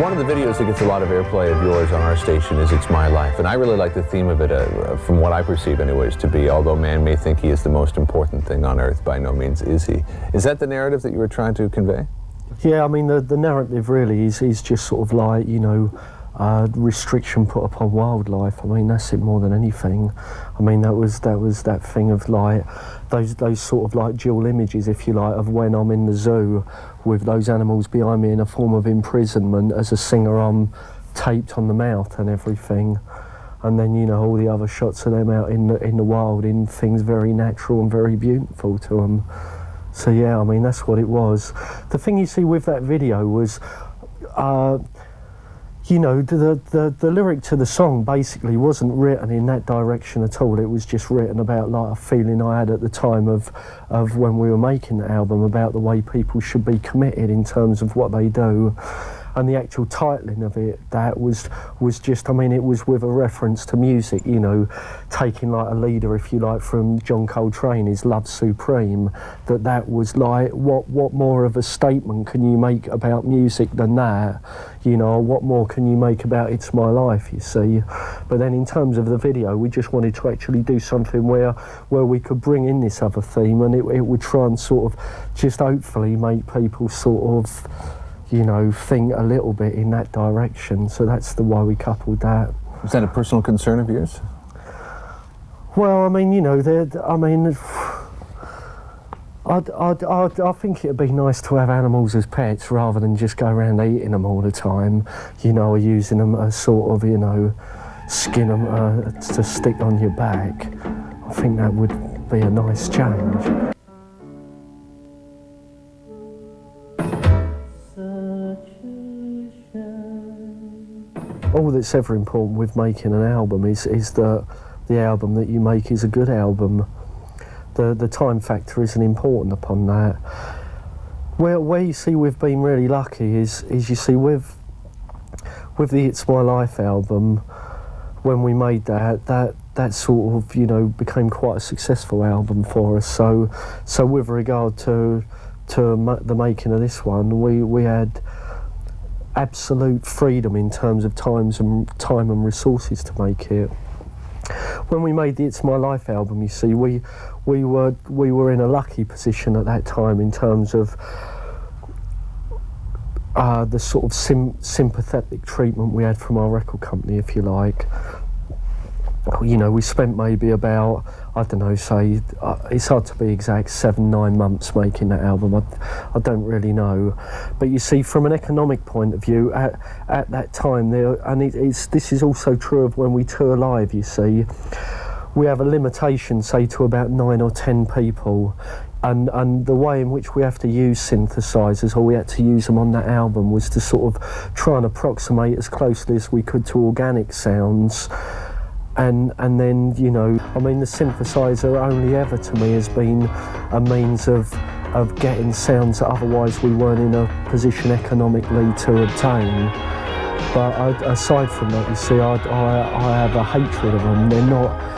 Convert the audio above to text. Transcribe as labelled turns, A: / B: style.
A: One of the videos that gets a lot of airplay of yours on our station is It's My Life, and I really like the theme of it, from what I perceive anyways, to be, although man may think he is the most important thing on earth, by no means is he. Is that the narrative that you were trying to convey?
B: Yeah, I mean, the narrative really is just sort of like, you know, restriction put upon wildlife. I mean, that's it more than anything. I mean, that was that thing of like those sort of like dual images, if you like, of when I'm in the zoo with those animals behind me in a form of imprisonment. As a singer, I'm taped on the mouth and everything, and then, you know, all the other shots of them out in the wild, in things very natural and very beautiful to them. So yeah, I mean, that's what it was. The thing you see with that video was, you know, the lyric to the song basically wasn't written in that direction at all. It was just written about like a feeling I had at the time of when we were making the album, about the way people should be committed in terms of what they do. And the actual titling of it, that was just, I mean, it was with a reference to music, you know, taking like a leader, if you like, from John Coltrane, his Love Supreme, that was like, what more of a statement can you make about music than that? You know, what more can you make about It's My Life, you see? But then in terms of the video, we just wanted to actually do something where we could bring in this other theme, and it would try and sort of just hopefully make people sort of, you know, think a little bit in that direction. So that's why we coupled that.
A: Is that a personal concern of yours?
B: Well, I mean, you know, I mean, I think it'd be nice to have animals as pets rather than just go around eating them all the time, you know, or using them as sort of, you know, skin them to stick on your back. I think that would be a nice change. All that's ever important with making an album is that the album that you make is a good album. The time factor isn't important upon that. Where you see we've been really lucky is you see with the It's My Life album, when we made that sort of, you know, became quite a successful album for us. So with regard to the making of this one, we had absolute freedom in terms of time and resources to make it. When we made the It's My Life album, you see, we were in a lucky position at that time in terms of the sort of sympathetic treatment we had from our record company, if you like. You know, we spent maybe about, I don't know, say, it's hard to be exact, 7-9 months making that album. I don't really know. But you see, from an economic point of view, at that time, this is also true of when we tour live, you see, we have a limitation, say, to about 9 or 10 people. And the way in which we have to use synthesizers, or we had to use them on that album, was to sort of try and approximate as closely as we could to organic sounds. And then, you know, I mean, the synthesizer only ever to me has been a means of getting sounds that otherwise we weren't in a position economically to obtain. But aside from that, you see, I have a hatred of them. They're not